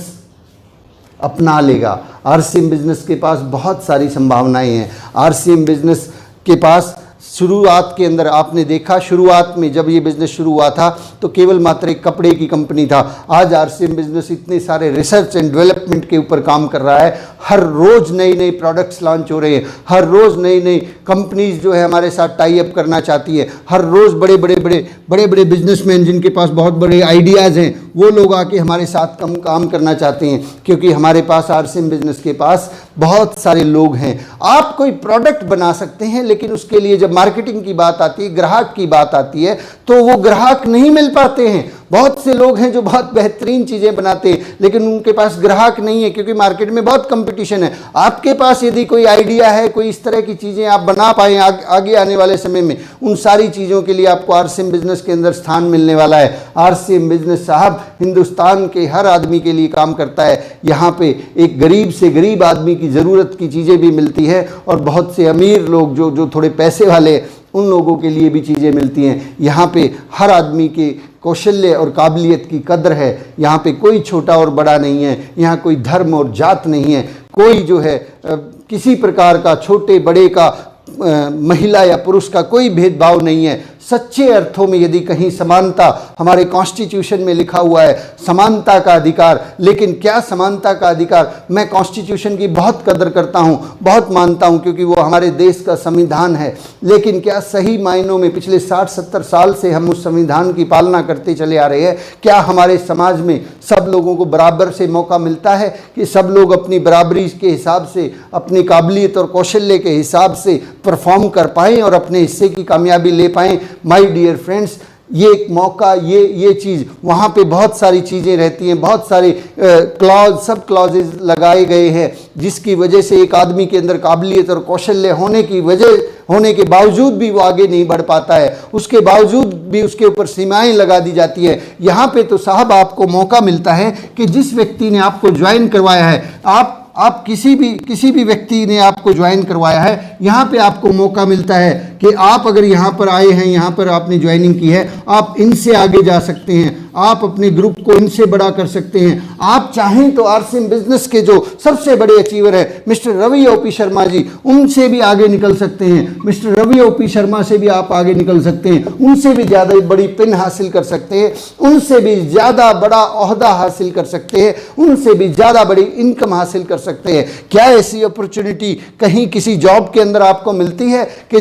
[SPEAKER 2] अपना लेगा। आरसीएम बिजनेस के पास बहुत सारी संभावनाएं हैं। आरसीएम बिजनेस के पास शुरुआत के अंदर आपने देखा, शुरुआत में जब ये बिज़नेस शुरू हुआ था तो केवल मात्र एक कपड़े की कंपनी था। आज आरसीएम बिजनेस इतने सारे रिसर्च एंड डेवलपमेंट के ऊपर काम कर रहा है। हर रोज़ नए नए प्रोडक्ट्स लॉन्च हो रहे हैं, हर रोज़ नई नई कंपनीज जो है हमारे साथ टाई अप करना चाहती है। हर रोज़ बड़े बड़े बिजनेसमैन जिनके पास बहुत बड़े आइडियाज़ हैं, वो लोग आके हमारे साथ काम करना चाहते हैं, क्योंकि हमारे पास आरसीएम बिजनेस के पास बहुत सारे लोग हैं। आप कोई प्रोडक्ट बना सकते हैं, लेकिन उसके लिए जब मार्केटिंग की बात आती है, ग्राहक की बात आती है, तो वो ग्राहक नहीं मिल पाते हैं। बहुत से लोग हैं जो बहुत बेहतरीन चीज़ें बनाते हैं, लेकिन उनके पास ग्राहक नहीं है, क्योंकि मार्केट में बहुत कंपटीशन है। आपके पास यदि कोई आइडिया है, कोई इस तरह की चीज़ें आप बना पाएँ आगे आने वाले समय में, उन सारी चीज़ों के लिए आपको आरसीएम बिजनेस के अंदर स्थान मिलने वाला है। आरसीएम बिजनेस साहब हिंदुस्तान के हर आदमी के लिए काम करता है। यहाँ पे एक गरीब से गरीब आदमी की ज़रूरत की चीज़ें भी मिलती है, और बहुत से अमीर लोग जो थोड़े पैसे वाले, उन लोगों के लिए भी चीज़ें मिलती हैं। यहाँ पे हर आदमी के कौशल्य और काबिलियत की कदर है। यहाँ पे कोई छोटा और बड़ा नहीं है, यहाँ कोई धर्म और जात नहीं है, कोई जो है किसी प्रकार का छोटे बड़े का, महिला या पुरुष का कोई भेदभाव नहीं है। सच्चे अर्थों में यदि कहीं समानता, हमारे कॉन्स्टिट्यूशन में लिखा हुआ है समानता का अधिकार, लेकिन क्या समानता का अधिकार? मैं कॉन्स्टिट्यूशन की बहुत कदर करता हूँ, बहुत मानता हूँ, क्योंकि वो हमारे देश का संविधान है, लेकिन क्या सही मायनों में पिछले 60-70 साल से हम उस संविधान की पालना करते चले आ रहे हैं? क्या हमारे समाज में सब लोगों को बराबर से मौका मिलता है कि सब लोग अपनी बराबरी के हिसाब से, अपनी काबिलियत और कौशल्य के हिसाब से परफॉर्म कर पाएँ और अपने हिस्से की कामयाबी ले पाएँ? माय डियर फ्रेंड्स, ये एक मौका, ये चीज़, वहाँ पे बहुत सारी चीज़ें रहती हैं, बहुत सारे क्लॉज, सब क्लॉजेज लगाए गए हैं, जिसकी वजह से एक आदमी के अंदर काबिलियत और कौशल्य होने के बावजूद भी वो आगे नहीं बढ़ पाता है, उसके बावजूद भी उसके ऊपर सीमाएं लगा दी जाती है। यहाँ पे तो साहब आपको मौका मिलता है कि जिस व्यक्ति ने आपको ज्वाइन करवाया है, आप किसी भी व्यक्ति ने आपको ज्वाइन करवाया है, यहाँ पे आपको मौका मिलता है कि आप अगर यहाँ पर आए हैं, यहाँ पर आपने ज्वाइनिंग की है, आप इनसे आगे जा सकते हैं, आप अपने ग्रुप को इनसे बड़ा कर सकते हैं। आप चाहें तो आरसीएम बिजनेस के जो सबसे बड़े अचीवर है मिस्टर रवि ओपी शर्मा जी, उनसे भी आगे निकल सकते हैं। मिस्टर रवि ओपी शर्मा से भी आप आगे निकल सकते हैं, उनसे भी ज़्यादा बड़ी पिन हासिल कर सकते हैं, उनसे भी ज़्यादा बड़ा ओहदा हासिल कर सकते हैं, उनसे भी ज़्यादा बड़ी इनकम हासिल कर सकते हैं। क्या ऐसी अपॉर्चुनिटी कहीं किसी जॉब के अंदर आपको मिलती है कि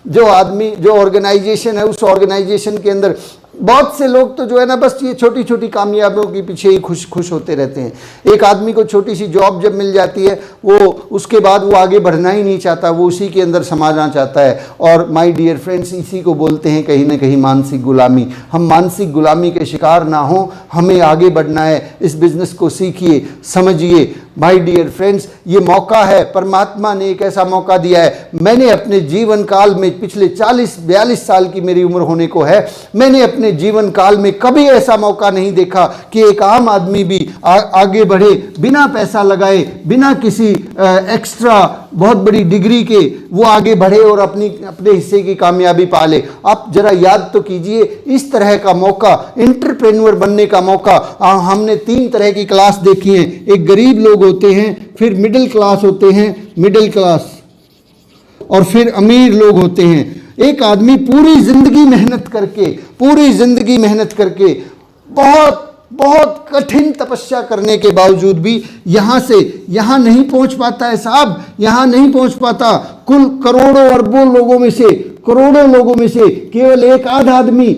[SPEAKER 2] जो ऑर्गेनाइजेशन है, उस ऑर्गेनाइजेशन के अंदर बहुत से लोग तो जो है ना, बस ये छोटी छोटी कामयाबियों के पीछे ही खुश होते रहते हैं। एक आदमी को छोटी सी जॉब जब मिल जाती है, वो उसके बाद वो आगे बढ़ना ही नहीं चाहता, वो उसी के अंदर समाना चाहता है। और माय डियर फ्रेंड्स, इसी को बोलते हैं कहीं ना कहीं मानसिक गुलामी। हम मानसिक गुलामी के शिकार ना हो, हमें आगे बढ़ना है। इस बिज़नेस को सीखिए, समझिए। माय डियर फ्रेंड्स, ये मौका है, परमात्मा ने एक ऐसा मौका दिया है। मैंने अपने जीवन काल में, पिछले 40-42 साल की मेरी उम्र होने को है, मैंने अपने जीवन काल में कभी ऐसा मौका नहीं देखा कि एक आम आदमी भी आगे बढ़े, बिना पैसा लगाए, बिना किसी एक्स्ट्रा बहुत बड़ी डिग्री के वो आगे बढ़े और अपने हिस्से की कामयाबी पा ले। आप जरा याद तो कीजिए, इस तरह का मौका, एंटरप्रेन्योर बनने का मौका, हमने 3 तरह की क्लास देखी है। एक गरीब लोग होते हैं, फिर मिडिल क्लास होते हैं, मिडिल क्लास, और फिर अमीर लोग होते हैं। एक आदमी पूरी जिंदगी मेहनत करके बहुत कठिन तपस्या करने के बावजूद भी यहाँ से यहाँ नहीं पहुँच पाता है साहब, यहाँ नहीं पहुँच पाता। कुल करोड़ों अरबों लोगों में से, करोड़ों लोगों में से केवल एक आध आदमी,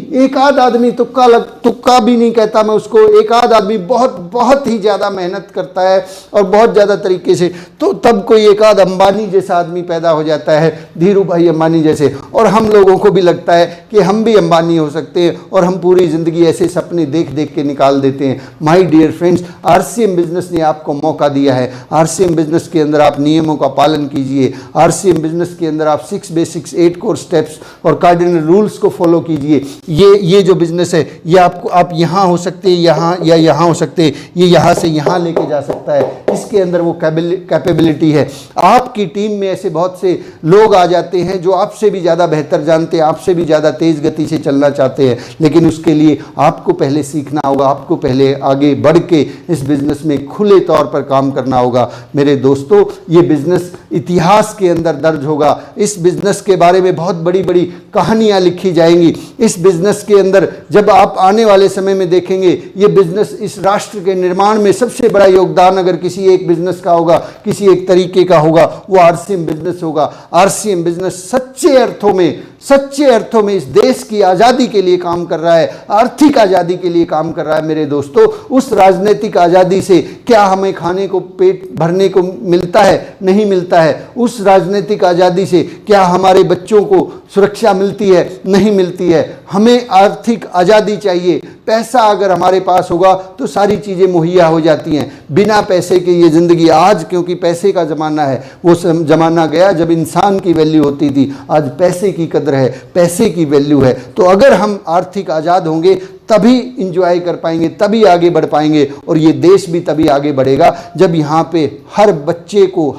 [SPEAKER 2] तुक्का भी नहीं कहता मैं उसको, एक आध आदमी बहुत ही ज़्यादा मेहनत करता है और बहुत ज़्यादा तरीके से, तो तब कोई एक आध अंबानी जैसा आदमी पैदा हो जाता है, धीरू भाई अंबानी जैसे। और हम लोगों को भी लगता है कि हम भी अंबानी हो सकते हैं, और हम पूरी ज़िंदगी ऐसे सपने देख देख के निकाल देते हैं। My dear friends, RCM business ने आपको मौका दिया है। आरसीएम बिजनेस के अंदर आप नियमों का पालन कीजिए। आरसीएम बिजनेस के अंदर आप 6 बेसिक्स, 8 कोर स्टेप्स और कार्डिनल रूल्स को फॉलो कीजिए। ये जो बिजनेस है, ये आप यहाँ हो सकते हैं, यहाँ या यहाँ हो सकते हैं, ये यहाँ से यहाँ लेके जा सकता है। इसके अंदर वो कैपेबिलिटी है। आपकी टीम में ऐसे बहुत से लोग आ जाते हैं जो आपसे भी ज़्यादा बेहतर जानते हैं, आपसे भी ज़्यादा तेज़ गति से चलना चाहते हैं, लेकिन उसके लिए आपको पहले सीखना होगा, आपको पहले आगे बढ़ के इस बिज़नेस में खुले तौर पर काम करना होगा। मेरे दोस्तों, ये बिज़नेस इतिहास के अंदर दर्ज होगा। इस बिज़नेस के बारे में बहुत बड़ी बड़ी कहानियाँ लिखी जाएंगी। इस बिज़नेस के अंदर जब आप आने वाले समय में देखेंगे, ये बिज़नेस इस राष्ट्र के निर्माण में सबसे बड़ा योगदान अगर किसी एक बिज़नेस का होगा, किसी एक तरीके का होगा, वो आरसीएम बिज़नेस होगा। आरसीएम बिज़नेस सच्चे अर्थों में इस देश की आज़ादी के लिए काम कर रहा है, आर्थिक आज़ादी के लिए काम कर रहा है। मेरे दोस्तों, उस राजनीतिक आज़ादी से क्या हमें खाने को, पेट भरने को मिलता है? नहीं मिलता है। उस राजनीतिक आज़ादी से क्या हमारे बच्चों को सुरक्षा मिलती है? नहीं मिलती है। हमें आर्थिक आज़ादी चाहिए। पैसा अगर हमारे पास होगा तो सारी चीज़ें मुहैया हो जाती हैं। बिना पैसे के ये ज़िंदगी, आज क्योंकि पैसे का ज़माना है, वो ज़माना गया जब इंसान की वैल्यू होती थी। आज पैसे की कदर है, पैसे की वैल्यू है। तो अगर हम आर्थिक आज़ाद होंगे तभी इंजॉय कर पाएंगे, तभी आगे बढ़ पाएंगे, और ये देश भी तभी आगे बढ़ेगा जब यहाँ पे हर बच्चे को,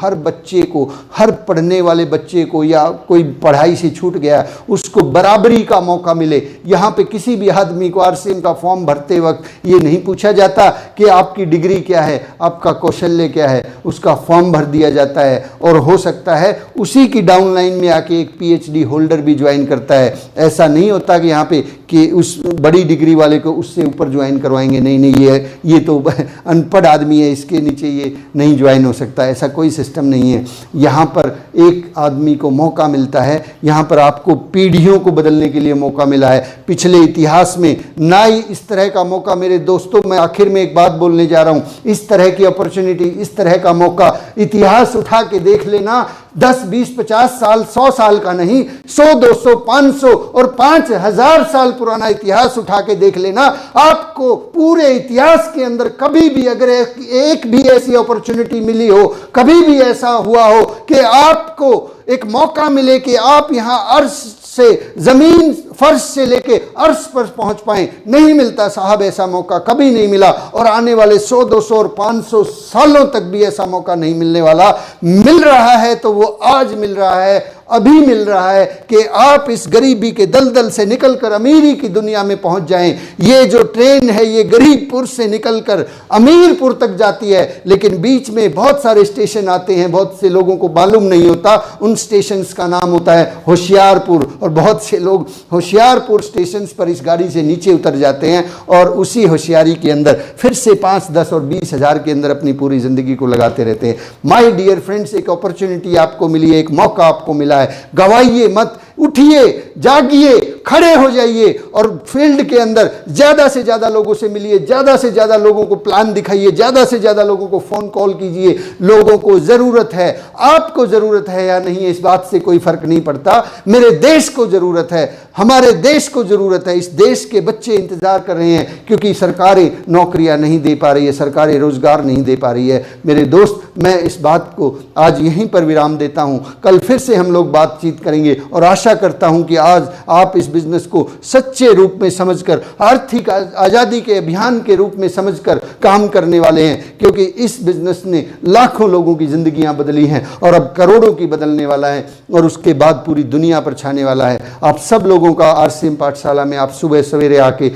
[SPEAKER 2] हर पढ़ने वाले बच्चे को, या कोई पढ़ाई से छूट गया उसको बराबरी का मौका मिले। यहाँ पे किसी भी आदमी को आरसीएम का फॉर्म भरते वक्त ये नहीं पूछा जाता कि आपकी डिग्री क्या है, आपका कौशल्य क्या है, उसका फॉर्म भर दिया जाता है। और हो सकता है उसी की डाउन लाइन में आके एक पीएचडी होल्डर भी ज्वाइन करता है। ऐसा नहीं होता कि यहाँ पे कि उस बड़ी डिग्री वाले को उससे ऊपर ज्वाइन करवाएंगे, नहीं, ये तो अनपढ़ आदमी है, इसके नीचे ये नहीं ज्वाइन हो सकता। ऐसा कोई सिस्टम नहीं है। यहाँ पर एक आदमी को मौका मिलता है, यहाँ पर आपको पीढ़ियों को बदलने के लिए मौका मिला है। पिछले इतिहास में ना ही इस तरह का मौका, मेरे दोस्तों, मैं आखिर में एक बात बोलने जा रहा हूँ, इस तरह की अपॉर्चुनिटी, इस तरह का मौका इतिहास उठा के देख लेना, 10, 20, 50 साल, 100 साल का नहीं, 100, 200, 500 और 5000 साल पुराना इतिहास उठा के देख लेना। आपको पूरे इतिहास के अंदर कभी भी अगर एक भी ऐसी अपॉर्चुनिटी मिली हो, कभी भी ऐसा हुआ हो कि आपको एक मौका मिले कि आप यहां अर्श से, जमीन फर्श से लेके अर्श पर पहुंच पाए, नहीं मिलता साहब, ऐसा मौका कभी नहीं मिला और आने वाले 100, 200 और 500 सालों तक भी ऐसा मौका नहीं मिलने वाला। मिल रहा है तो वो आज मिल रहा है, अभी मिल रहा है कि आप इस गरीबी के दलदल से निकलकर अमीरी की दुनिया में पहुंच जाएं। ये जो ट्रेन है ये गरीबपुर से निकलकर अमीरपुर तक जाती है, लेकिन बीच में बहुत सारे स्टेशन आते हैं, बहुत से लोगों को मालूम नहीं होता। उन स्टेशंस का नाम होता है होशियारपुर, और बहुत से लोग होशियारपुर स्टेशंस पर इस गाड़ी से नीचे उतर जाते हैं और उसी होशियारी के अंदर फिर से 5, 10 और 20 हज़ार के अंदर अपनी पूरी जिंदगी को लगाते रहते हैं। माय डियर फ्रेंड्स, एक अपॉर्चुनिटी आपको मिली है, एक मौका आपको मिला है, गवाइए मत, उठिए, जागिए, खड़े हो जाइए और फील्ड के अंदर ज्यादा से ज्यादा लोगों से मिलिए, ज्यादा से ज्यादा लोगों को प्लान दिखाइए, ज्यादा से ज्यादा लोगों को फोन कॉल कीजिए। लोगों को जरूरत है, आपको जरूरत है या नहीं इस बात से कोई फर्क नहीं पड़ता। मेरे देश को जरूरत है, हमारे देश को जरूरत है। इस देश के बच्चे इंतजार कर रहे हैं क्योंकि सरकारें नौकरियां नहीं दे पा रही है, सरकारें रोजगार नहीं दे पा रही है। मेरे दोस्त, मैं इस बात को आज यहीं पर विराम देता हूं। कल फिर से हम लोग बातचीत करेंगे और आशा करता हूं कि आज आप इस बिजनेस को सच्चे रूप में समझकर, आर्थिक आजादी के अभियान के रूप में समझकर काम करने वाले हैं, क्योंकि इस बिजनेस ने लाखों लोगों की जिंदगियां बदली हैं और अब करोड़ों की बदलने वाला है और उसके बाद पूरी दुनिया पर छाने वाला है। आप सब लोगों का आरसीएम पाठशाला में आप सुबह सवेरे आके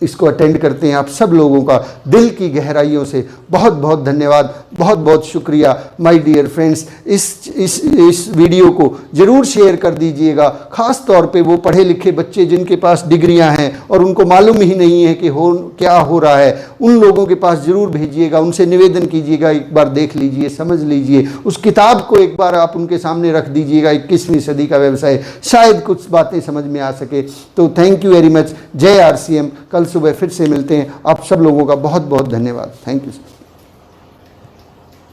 [SPEAKER 2] इसको अटेंड करते हैं। आप सब लोगों का दिल की गहराइयों से बहुत बहुत धन्यवाद, बहुत बहुत शुक्रिया। माय डियर फ्रेंड्स, इस वीडियो को जरूर शेयर कर दीजिएगा, खास तौर पे वो पढ़े लिखे बच्चे जिनके पास डिग्रियां हैं और उनको मालूम ही नहीं है कि क्या हो रहा है, उन लोगों के पास जरूर भेजिएगा। उनसे निवेदन कीजिएगा, एक बार देख लीजिए, समझ लीजिए, उस किताब को एक बार आप उनके सामने रख दीजिएगा, 21वीं सदी का व्यवसाय, शायद कुछ बातें समझ में आ सके। तो थैंक यू वेरी मच। जय आरसीएम। कल सुबह फिर से मिलते हैं। आप सब लोगों का बहुत बहुत धन्यवाद। Thank you.